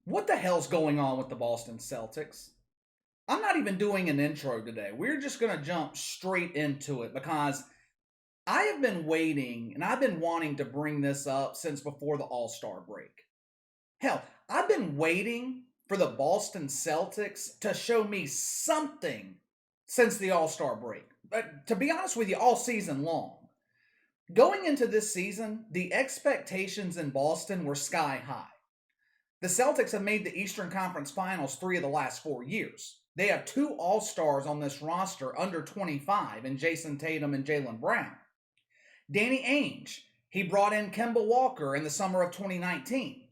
What the hell's going on with the Boston Celtics? I'm not even doing an intro today. We're just going to jump straight into it because I have been waiting and I've been wanting to bring this up since before the All Star break. Hell, I've been waiting for the Boston Celtics to show me something since the All Star break. But to be honest with you, all season long. Going into this season, the expectations in Boston were sky high. The Celtics have made the Eastern Conference Finals 3 of the last 4 years. They have two All-Stars on this roster under 25 in Jayson Tatum and Jaylen Brown. Danny Ainge, he brought in Kemba Walker in the summer of 2019.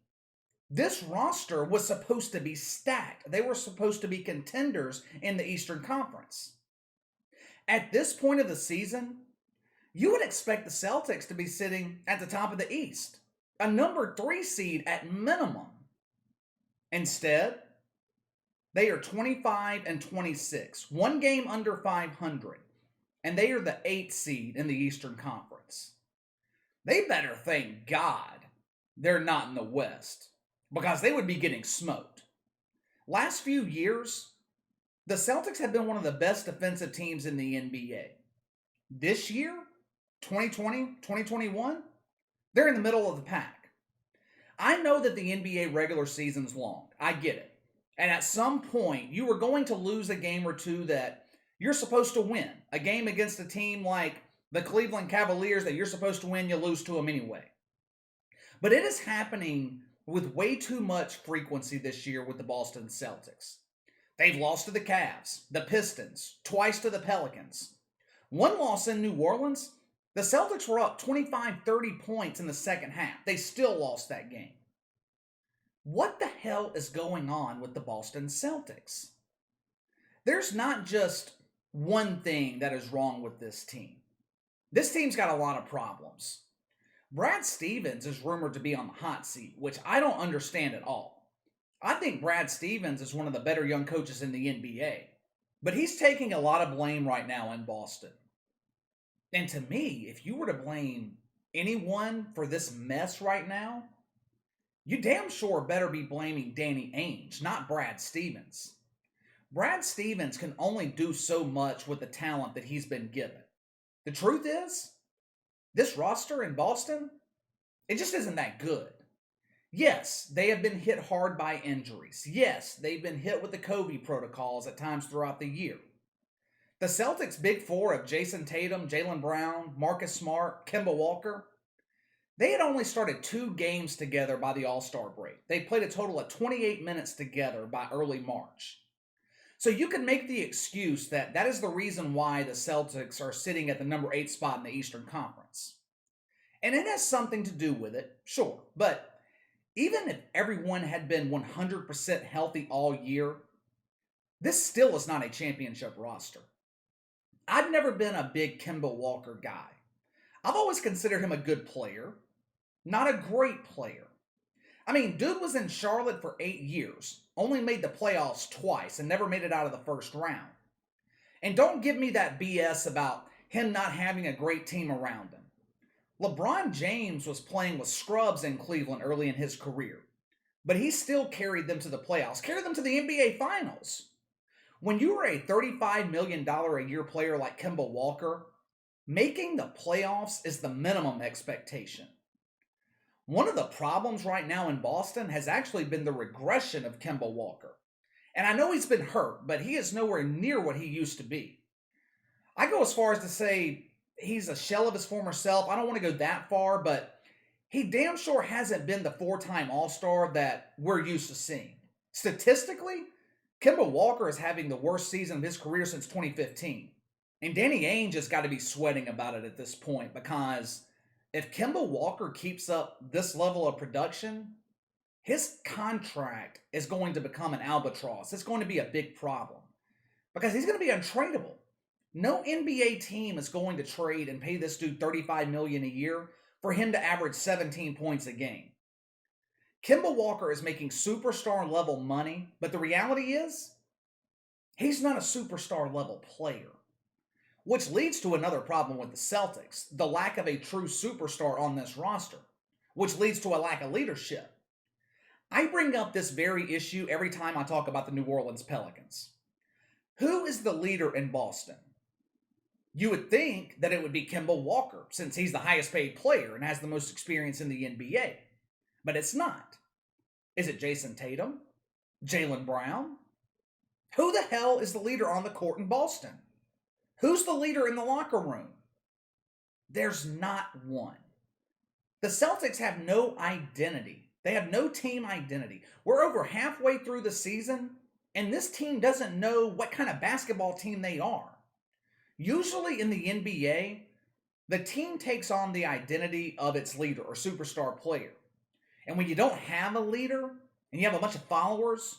This roster was supposed to be stacked. They were supposed to be contenders in the Eastern Conference. At this point of the season, you would expect the Celtics to be sitting at the top of the East, a number 3 seed at minimum. Instead, they are 25 and 26, one game under 500, and they are the 8th seed in the Eastern Conference. They better thank God they're not in the West, because they would be getting smoked. Last few years, the Celtics have been one of the best defensive teams in the NBA. This year, 2020, 2021, they're in the middle of the pack. I know that the NBA regular season's long. I get it. And at some point, you are going to lose a game or two that you're supposed to win. A game against a team like the Cleveland Cavaliers that you're supposed to win, you lose to them anyway. But it is happening with way too much frequency this year with the Boston Celtics. They've lost to the Cavs, the Pistons, twice to the Pelicans. One loss in New Orleans, the Celtics were up 25-30 points in the second half. They still lost that game. What the hell is going on with the Boston Celtics? There's not just one thing that is wrong with this team. This team's got a lot of problems. Brad Stevens is rumored to be on the hot seat, which I don't understand at all. I think Brad Stevens is one of the better young coaches in the NBA, but he's taking a lot of blame right now in Boston. And to me, if you were to blame anyone for this mess right now, you damn sure better be blaming Danny Ainge, not Brad Stevens. Brad Stevens can only do so much with the talent that he's been given. The truth is, this roster in Boston, it just isn't that good. Yes, they have been hit hard by injuries. Yes, they've been hit with the COVID protocols at times throughout the year. The Celtics' big four of Jayson Tatum, Jaylen Brown, Marcus Smart, Kemba Walker, they had only started 2 games together by the All-Star break. They played a total of 28 minutes together by early March. So you can make the excuse that that is the reason why the Celtics are sitting at the number 8 spot in the Eastern Conference. And it has something to do with it, sure. But even if everyone had been 100% healthy all year, this still is not a championship roster. I've never been a big Kemba Walker guy. I've always considered him a good player, not a great player. I mean, dude was in Charlotte for 8 years, only made the playoffs twice, and never made it out of the first round. And don't give me that BS about him not having a great team around him. LeBron James was playing with scrubs in Cleveland early in his career, but he still carried them to the playoffs, carried them to the NBA Finals. When you are a $35 million a year player like Kemba Walker, making the playoffs is the minimum expectation. One of the problems right now in Boston has actually been the regression of Kemba Walker. And I know he's been hurt, but he is nowhere near what he used to be. I go as far as to say he's a shell of his former self. I don't want to go that far, but he damn sure hasn't been the 4-time All-Star that we're used to seeing. Statistically, Kemba Walker is having the worst season of his career since 2015. And Danny Ainge has got to be sweating about it at this point, because if Kemba Walker keeps up this level of production, his contract is going to become an albatross. It's going to be a big problem because he's going to be untradeable. No NBA team is going to trade and pay this dude $35 million a year for him to average 17 points a game. Kemba Walker is making superstar level money, but the reality is, he's not a superstar level player. Which leads to another problem with the Celtics, the lack of a true superstar on this roster, which leads to a lack of leadership. I bring up this very issue every time I talk about the New Orleans Pelicans. Who is the leader in Boston? You would think that it would be Kemba Walker, since he's the highest paid player and has the most experience in the NBA. But it's not. Is it Jayson Tatum? Jaylen Brown? Who the hell is the leader on the court in Boston? Who's the leader in the locker room? There's not one. The Celtics have no identity. They have no team identity. We're over halfway through the season, and this team doesn't know what kind of basketball team they are. Usually in the NBA, the team takes on the identity of its leader or superstar player. And when you don't have a leader and you have a bunch of followers,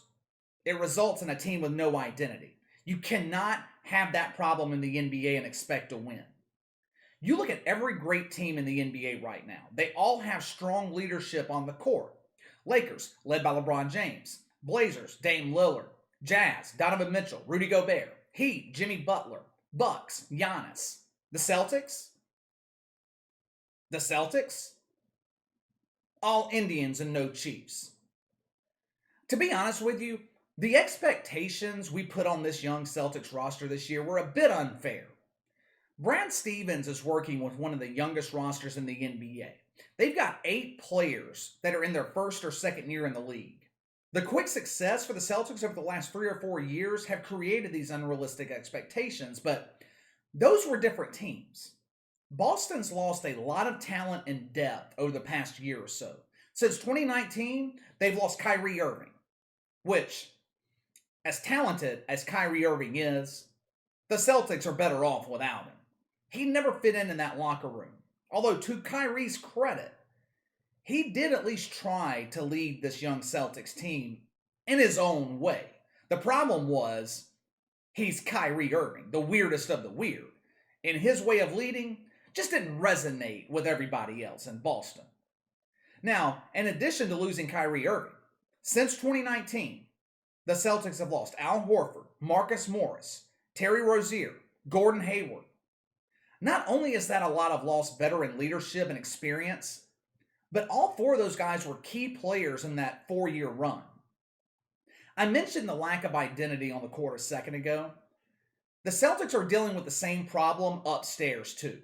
it results in a team with no identity. You cannot have that problem in the NBA and expect to win. You look at every great team in the NBA right now. They all have strong leadership on the court. Lakers, led by LeBron James. Blazers, Dame Lillard. Jazz, Donovan Mitchell, Rudy Gobert. Heat, Jimmy Butler. Bucks, Giannis. The Celtics? The Celtics? All Indians and no Chiefs. To be honest with you, the expectations we put on this young Celtics roster this year were a bit unfair. Brad Stevens is working with one of the youngest rosters in the NBA. They've got 8 players that are in their first or second year in the league. The quick success for the Celtics over the last 3 or 4 years have created these unrealistic expectations, but those were different teams. Boston's lost a lot of talent and depth over the past year or so. Since 2019, they've lost Kyrie Irving, which, as talented as Kyrie Irving is, the Celtics are better off without him. He never fit in that locker room. Although, to Kyrie's credit, he did at least try to lead this young Celtics team in his own way. The problem was, he's Kyrie Irving, the weirdest of the weird. And his way of leading just didn't resonate with everybody else in Boston. Now, in addition to losing Kyrie Irving, since 2019, the Celtics have lost Al Horford, Marcus Morris, Terry Rozier, Gordon Hayward. Not only is that a lot of lost veteran leadership and experience, but all 4 of those guys were key players in that 4-year run. I mentioned the lack of identity on the court a second ago. The Celtics are dealing with the same problem upstairs too.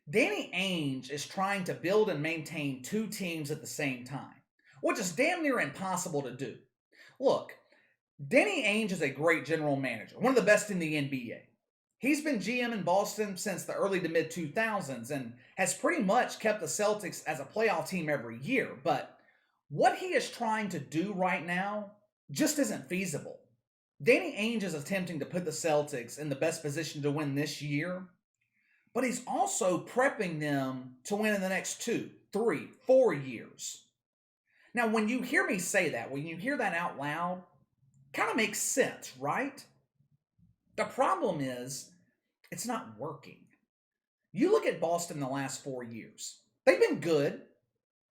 Danny Ainge is trying to build and maintain 2 teams at the same time, which is damn near impossible to do. Look, Danny Ainge is a great general manager, one of the best in the NBA. He's been GM in Boston since the early to mid 2000s and has pretty much kept the Celtics as a playoff team every year. But what he is trying to do right now just isn't feasible. Danny Ainge is attempting to put the Celtics in the best position to win this year, but he's also prepping them to win in the next 2, 3, 4 years. Now, when you hear me say that, when you hear that out loud, kind of makes sense, right? The problem is, it's not working. You look at Boston the last 4 years. They've been good.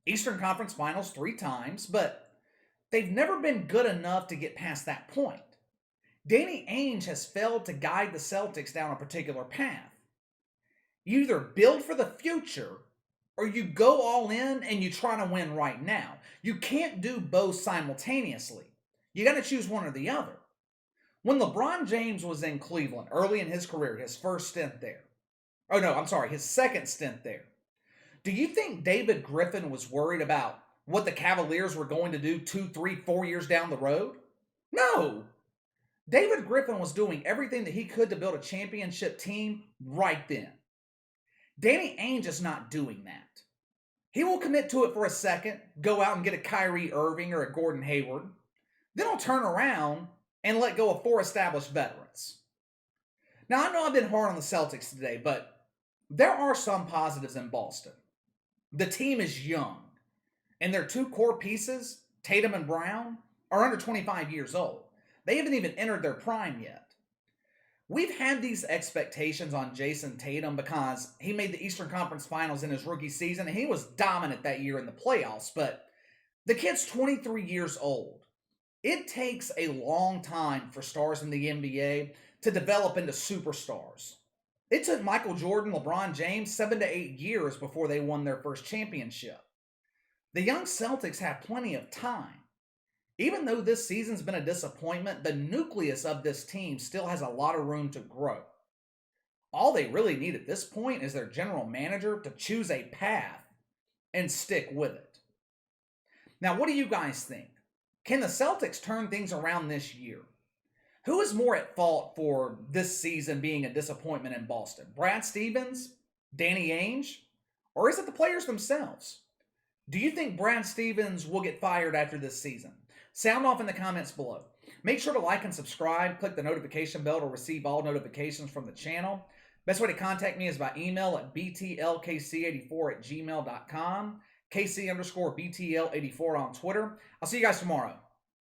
Eastern Conference Finals 3 times, but they've never been good enough to get past that point. Danny Ainge has failed to guide the Celtics down a particular path. You either build for the future or you go all in and you try to win right now. You can't do both simultaneously. You got to choose one or the other. When LeBron James was in Cleveland early in his career, his first stint there, his second stint there, do you think David Griffin was worried about what the Cavaliers were going to do 2, 3, 4 years down the road? No. David Griffin was doing everything that he could to build a championship team right then. Danny Ainge is not doing that. He will commit to it for a second, go out and get a Kyrie Irving or a Gordon Hayward, then he'll turn around and let go of 4 established veterans. Now, I know I've been hard on the Celtics today, but there are some positives in Boston. The team is young, and their 2 core pieces, Tatum and Brown, are under 25 years old. They haven't even entered their prime yet. We've had these expectations on Jayson Tatum because he made the Eastern Conference Finals in his rookie season, and he was dominant that year in the playoffs, but the kid's 23 years old. It takes a long time for stars in the NBA to develop into superstars. It took Michael Jordan, LeBron James 7 to 8 years before they won their first championship. The young Celtics have plenty of time. Even though this season's been a disappointment, the nucleus of this team still has a lot of room to grow. All they really need at this point is their general manager to choose a path and stick with it. Now, what do you guys think? Can the Celtics turn things around this year? Who is more at fault for this season being a disappointment in Boston? Brad Stevens? Danny Ainge? Or is it the players themselves? Do you think Brad Stevens will get fired after this season? Sound off in the comments below. Make sure to like and subscribe. Click the notification bell to receive all notifications from the channel. Best way to contact me is by email at btlkc84@gmail.com. KC_BTL84 on Twitter. I'll see you guys tomorrow.